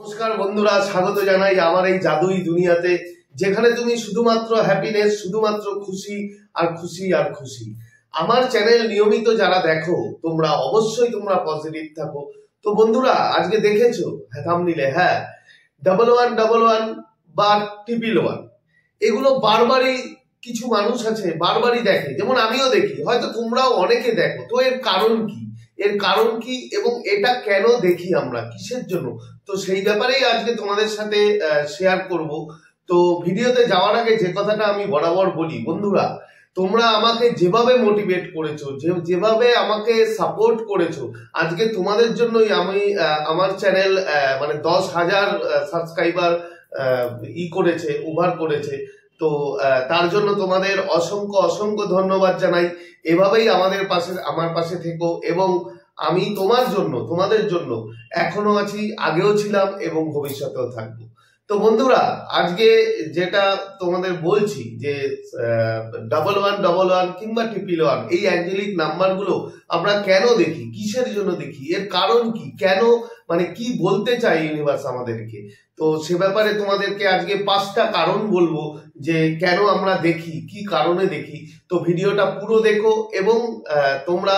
নমস্কার বন্ধুরা, স্বাগত জানাই আমার এই জাদুই দুনিয়াতে, যেখানে তুমি শুধুমাত্র হ্যাপিনেস, শুধুমাত্র খুশি আর খুশি আর খুশি। আমার চ্যানেল নিয়মিত যারা দেখো তোমরা অবশ্যই পজিটিভ থাকো। তো বন্ধুরা, আজকে দেখেছো থাম্বনেইলে, হ্যাঁ, 1111 বা 111 এগুলো বারবারই কিছু মানুষ আছে বারবারই দেখে, যেমন আমিও দেখি, হয়তো তোমরাও অনেকে দেখো। তো এর কারণ কি, এবং এটা কেন দেখি আমরা, কিসের জন্য? তো সেই ব্যাপারেই আজকে তোমাদের সাথে শেয়ার করব। তো ভিডিওতে যাওয়ার আগে যে কথাটা আমি বরাবর বলি, বন্ধুরা তোমরা আমাকে যেভাবে মোটিভেট করেছো, যেভাবে আমাকে সাপোর্ট করেছো, আজকে তোমাদের জন্যই আমি আমার চ্যানেল 10,000 সাবস্ক্রাইবার ওভার করেছে। তো তার জন্য তোমাদের অসংখ্য অসংখ্য ধন্যবাদ জানাই। এভাবেই আমার পাশে থেকো, এবং আমি তোমাদের জন্য এখনো আছি, আগেও ছিলাম এবং ভবিষ্যতেও থাকবো। তো বন্ধুরা, আজকে যেটা তোমাদের বলছি যে 1111 কিংবা 111 এই অ্যাঞ্জেলিক নাম্বারগুলো আমরা কেন দেখি, কিসের জন্য দেখি, এর কারণ কি, কেন, কি বলতে চাই ইউনিভার্স আমাদেরকে। তো সে ব্যাপারে তোমাদেরকে আজকে 5টা কারণ বলবো যে কেন আমরা দেখি, কি কারণে দেখি। তো ভিডিওটা পুরো দেখো, এবং তোমরা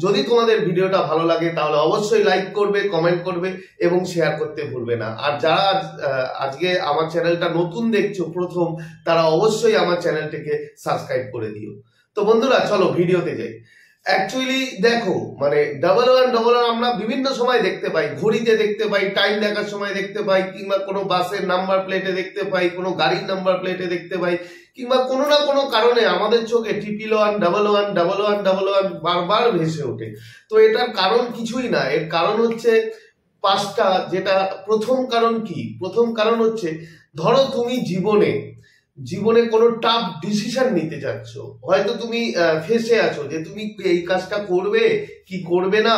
যদি তোমাদের ভিডিওটা ভালো লাগে তাহলে অবশ্যই লাইক করবে, কমেন্ট করবে এবং শেয়ার করতে ভুলবে না। আর যারা আজকে আমার চ্যানেলটা নতুন দেখছো প্রথম, তারা অবশ্যই আমার চ্যানেলটিকে সাবস্ক্রাইব করে দিও। তো বন্ধুরা চলো ভিডিওতে যাই। অ্যাকচুয়ালি দেখো, 1111 আমরা বিভিন্ন সময় দেখতে পাই, ঘড়িতে দেখতে পাই, টাইম দেখার সময় দেখতে পাই, কিংবা কোনো বাসের নাম্বার প্লেটে দেখতে পাই, কোনো গাড়ির নাম্বার প্লেটে দেখতে পাই, কিংবা কোনো না কোনো কারণে আমাদের চোখে 1111 বারবার ভেসে ওঠে। তো এটার কারণ কিছুই না, এর কারণ হচ্ছে 5টা। যেটা প্রথম কারণ কি, প্রথম কারণ হচ্ছে, ধরো তুমি জীবনে কোনো টাফ ডিসিশন নিতে যাচ্ছ, হয়তো তুমি ফেসে আছো যে তুমি এই কাজটা করবে কি করবে না,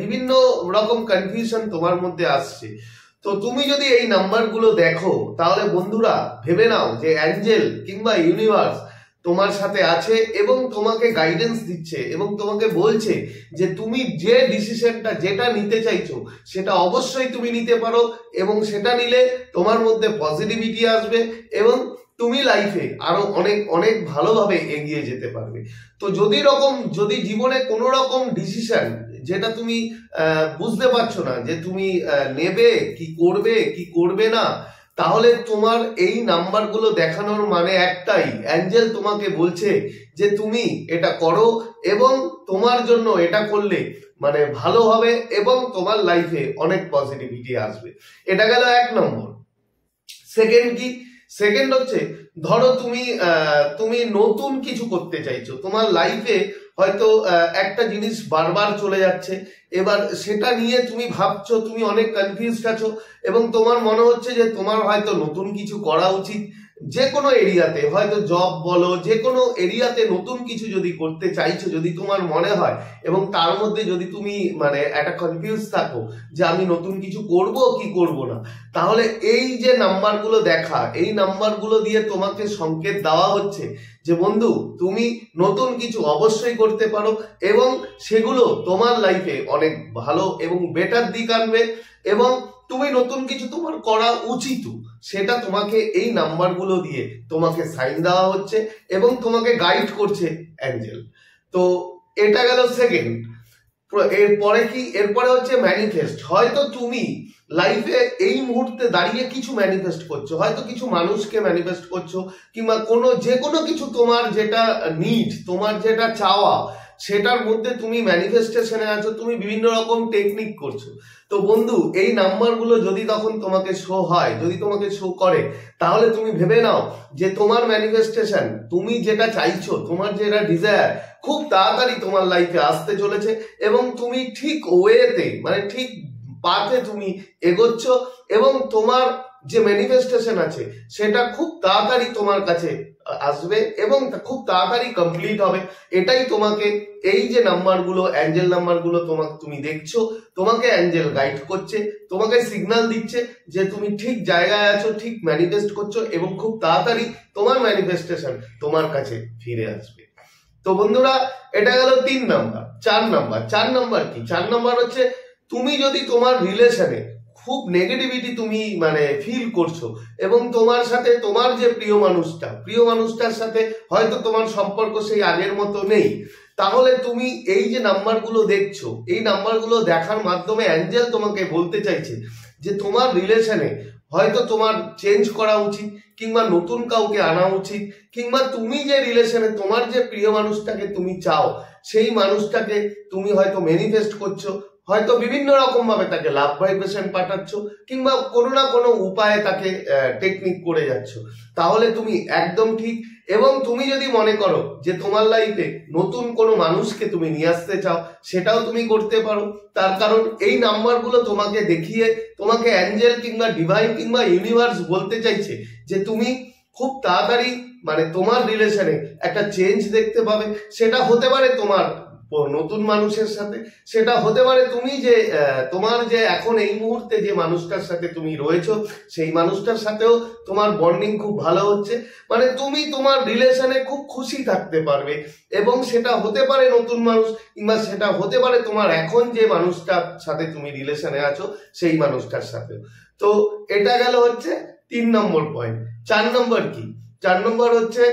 বিভিন্ন রকম কনফিউশন তোমার মধ্যে আসছে। তো তুমি যদি এই নাম্বারগুলো দেখো, তাহলে বন্ধুরা ভেবে নাও যে অ্যাঞ্জেল কিংবা ইউনিভার্স তোমার সাথে আছে এবং তোমাকে গাইডেন্স দিচ্ছে, এবং তোমাকে বলছে যে তুমি যে ডিসিশনটা যেটা নিতে চাইছো সেটা অবশ্যই তুমি নিতে পারো, এবং সেটা নিলে তোমার মধ্যে পজিটিভিটি আসবে এবং তুমি লাইফে আরো অনেক অনেক ভালোভাবে এগিয়ে যেতে পারবে। তো যদি জীবনে কোনো রকম ডিসিশন যেটা তুমি বুঝতে পারছো না যে তুমি নেবে কি করবে না, তাহলে তোমার এই নাম্বারগুলো দেখানোর মানে একটাই, অ্যাঞ্জেল তোমাকে বলছে যে তুমি এটা করো, এবং তোমার জন্য এটা করলে ভালো হবে এবং তোমার লাইফে অনেক পজিটিভিটি আসবে। এটা গেল 1 নম্বর। সেকেন্ড হচ্ছে, ধরো তুমি নতুন কিছু করতে চাইছো, তোমার লাইফে হয়তো একটা জিনিস বারবার চলে যাচ্ছে, এবার সেটা নিয়ে তুমি ভাবছো, তুমি অনেক কনফিউজড আছো, এবং তোমার মনে হচ্ছে যে তোমার হয়তো নতুন কিছু করা উচিত। যে কোনো এরিয়াতে, হয়তো জব বলো, যে কোনো এরিয়াতে নতুন কিছু যদি করতে চাইছো, যদি তোমার মনে হয়, এবং তার মধ্যে যদি তুমি একটা কনফিউজ থাকো যে আমি নতুন কিছু করব কি করব না, তাহলে এই যে নাম্বারগুলো দেখা, এই নাম্বারগুলো দিয়ে তোমাকে সংকেত দেওয়া হচ্ছে যে বন্ধু, তুমি নতুন কিছু অবশ্যই করতে পারো, এবং সেগুলো তোমার লাইফে অনেক ভালো এবং বেটার দিক আনবে, এবং তুমি নতুন কিছু তোমার করা উচিত, সেটা তোমাকে এই নাম্বারগুলো দিয়ে তোমাকে সাইন দেওয়া হচ্ছে এবং তোমাকে গাইড করছে অ্যাঞ্জেল। তো এটা গেল সেকেন্ড। এরপরে হচ্ছে ম্যানিফেস্ট। হয়তো তুমি লাইফে এই মুহূর্তে দাঁড়িয়ে কিছু ম্যানিফেস্ট করছো, হয়তো কিছু মানুষকে ম্যানিফেস্ট করছো, কিংবা যে কোনো কিছু তোমার যেটা নিড, তোমার যেটা চাওয়া, সেটার মধ্যে তুমি ম্যানিফেস্টেশনে আছো, তুমি বিভিন্ন রকম টেকনিক করছো। তো বন্ধু, এই নাম্বারগুলো যদি তখন তোমাকে শো করে, তাহলে তুমি ভেবে নাও যে তোমার ম্যানিফেস্টেশন, তুমি যেটা চাইছো, তোমার যেটা ডিজায়ার, খুব তাড়াতাড়ি তোমার লাইফে আসতে চলেছে, এবং তুমি ঠিক ওয়েতে ঠিক পাথে তুমি এগোচ্ছ, এবং তোমার যে ম্যানিফেস্টেশন আছে সেটা খুব তাড়াতাড়ি তোমার কাছে আসবে এবং খুব তাড়াতাড়ি কমপ্লিট হবে। এটাই তোমাকে এই যে নাম্বারগুলো, অ্যাঞ্জেল নাম্বারগুলো তুমি দেখছো, তোমাকে অ্যাঞ্জেল গাইড করছে, তোমাকে সিগন্যাল দিচ্ছে যে তুমি ঠিক জায়গায় আছো, ঠিক ম্যানিফেস্ট করছো, এবং খুব তাড়াতাড়ি তোমার ম্যানিফেস্টেশন তোমার কাছে ফিরে আসবে। তো বন্ধুরা, এটা গেল 3 নাম্বার। 4 নাম্বার কি? 4 নাম্বার হচ্ছে, তুমি যদি তোমার রিলেশনে খুব নেগেটিভিটি তুমি মানে ফিল করছো, এবং তোমার সাথে তোমার যে প্রিয় মানুষটার সাথে হয়তো তোমার সম্পর্ক সেই আগের মতো নেই, তাহলে তুমি এই যে নাম্বারগুলো দেখছো, এই নাম্বারগুলো দেখার মাধ্যমে অ্যাঞ্জেল তোমাকে বলতে চাইছে যে তোমার রিলেশনে হয়তো তোমার চেঞ্জ করা উচিত, কিংবা নতুন কাউকে আনা উচিত, কিংবা তুমি যে রিলেশনে তোমার যে প্রিয় মানুষটাকে তুমি চাও, সেই মানুষটাকে তুমি হয়তো ম্যানিফেস্ট করছো, হয়তো বিভিন্ন রকম ভাবে তাকে লাভ ভাইব্রেশন পাঠাচ্ছ, কিংবা কোনো না কোনো উপায়ে তাকে টেকনিক করে যাচ্ছ, তাহলে তুমি একদম ঠিক। এবং তুমি যদি মনে করো যে তোমার লাইফে নতুন কোনো মানুষকে তুমি নিয়ে আসতে চাও, সেটাও তুমি করতে পারো। তার কারণ এই নাম্বারগুলো তোমাকে দেখিয়ে তোমাকে অ্যাঞ্জেল কিংবা ডিভাইন কিংবা ইউনিভার্স বলতে চাইছে যে তুমি খুব তাড়াতাড়ি মানে তোমার রিলেশনে একটা চেঞ্জ দেখতে পাবে। সেটা হতে পারে তোমার নতুন মানুষের সাথে, সেটা হতে পারে তুমি যে তোমার যে এখন এই মুহূর্তে যে মানুষটার সাথে তুমি রয়েছো, সেই মানুষটার সাথেও তোমার বন্ডিং খুব ভালো হচ্ছে, মানে তুমি তোমার রিলেশনে খুব খুশি থাকতে পারবে। এবং সেটা হতে পারে নতুন মানুষ, কিংবা সেটা হতে পারে তোমার এখন যে মানুষটার সাথে তুমি রিলেশনে আছো সেই মানুষটার সাথে। তো এটা গেল হচ্ছে 3 নম্বর পয়েন্ট। 4 নম্বর কি? 4 নম্বর হচ্ছে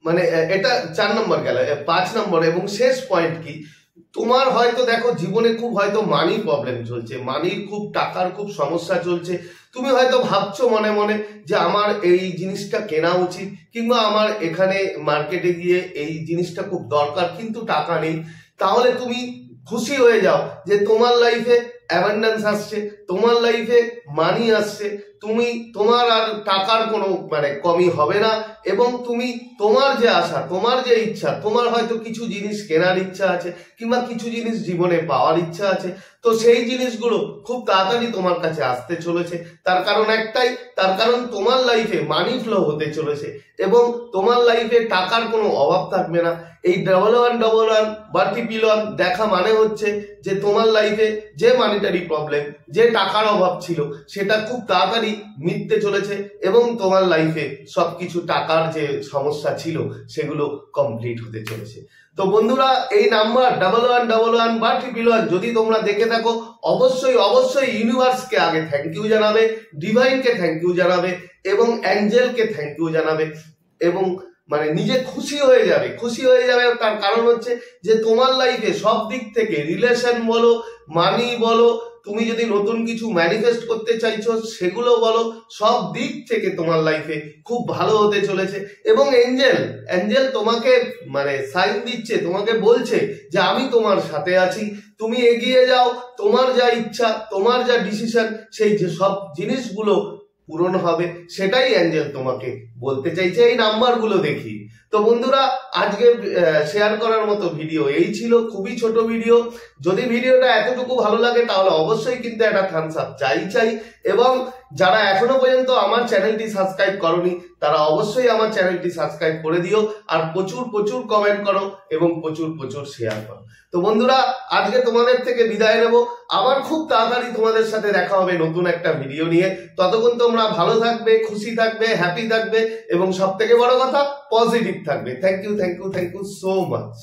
মানে এটা 4 নম্বর গেল। 5 নম্বর এবং শেষ পয়েন্ট কি, তোমার হয়তো দেখো জীবনে খুব হয়তো মানি প্রবলেম চলছে, মানির খুব টাকার খুব সমস্যা চলছে। তুমি হয়তো ভাবছো মনে মনে যে আমার এই জিনিসটা কেনা উচিত, কিংবা আমার এখানে মার্কেটে গিয়ে এই জিনিসটা খুব দরকার, কিন্তু টাকা নেই। তাহলে তুমি খুশি হয়ে যাও যে তোমার লাইফে অ্যাবান্ডেন্স আসছে, তোমার লাইফে মানি আসছে, তুমি তোমার আর টাকার কোনো মানে কমি হবে না। এবং তুমি তোমার যে আশা, তোমার যে ইচ্ছা, তোমার হয়তো কিছু জিনিস কেনার ইচ্ছা আছে, কিংবা কিছু জিনিস জীবনে পাওয়ার ইচ্ছা আছে, তো সেই জিনিসগুলো খুব তাড়াতাড়ি তোমার কাছে আসতে চলেছে। তার কারণ একটাই, তার কারণ তোমার লাইফে মানি ফ্লো হতে চলেছে, এবং তোমার লাইফে টাকার কোনো অভাব থাকবে না। এই 1111 বা 111 দেখা মানে হচ্ছে যে তোমার লাইফে যে মানিটারি প্রবলেম, যে টাকার অভাব ছিল, সেটা খুব তাড়াতাড়ি মিটতে চলেছে, এবং তোমার লাইফে সবকিছু টাকার যে সমস্যা ছিল সেগুলো কমপ্লিট হতে চলেছে। তো বন্ধুরা, এই নাম্বার 1111 বা 111 যদি তোমরা দেখে থাকো, অবশ্যই অবশ্যই ইউনিভার্সকে আগে থ্যাংক ইউ জানাবে, ডিভাইনকে থ্যাংক ইউ জানাবে, এবং অ্যাঞ্জেলকে থ্যাংক ইউ জানাবে, এবং মানে নিজে খুশি হয়ে যাবে। তার কারণ হচ্ছে যে তোমার লাইফে সব দিক থেকে, রিলেশন বলো, মানি বলো, তুমি যদি নতুন কিছু ম্যানিফেস্ট করতে চাইছো সেগুলো বলো, সব দিক থেকে তোমার লাইফে খুব ভালো হতে চলেছে। এবং অ্যাঞ্জেল তোমাকে মানে সাইন দিচ্ছে, তোমাকে বলছে যে আমি তোমার সাথে আছি, তুমি এগিয়ে যাও, তোমার যা ইচ্ছা, তোমার যা ডিসিশন, সেই যে সব জিনিসগুলো পূরণ হবে, সেটাই অ্যাঞ্জেল তোমাকে বলতে চাইছে এই নাম্বারগুলো দেখি। তো বন্ধুরা, আজকে শেয়ার করার মতো ভিডিও এই ছিল, খুবই ছোট ভিডিও। যদি ভিডিওটা এতটুকু ভালো লাগে তাহলে অবশ্যই কিন্তু একটা থামস আপ চাই। এবং যারা এখনো পর্যন্ত আমার চ্যানেলটি সাবস্ক্রাইব করনি, তারা অবশ্যই আমার চ্যানেলটি সাবস্ক্রাইব করে দিও, আর প্রচুর কমেন্ট করো, এবং প্রচুর শেয়ার করো। তো বন্ধুরা, আজকে তোমাদের থেকে বিদায় নেব। আবার খুব তাড়াতাড়ি তোমাদের সাথে দেখা হবে নতুন একটা ভিডিও নিয়ে। ততক্ষণ তোমরা ভালো থাকবে, খুশি থাকবে, হ্যাপি থাকবে, এবং সব থেকে বড় কথা পজিটিভ থাকবে। Thank you so much.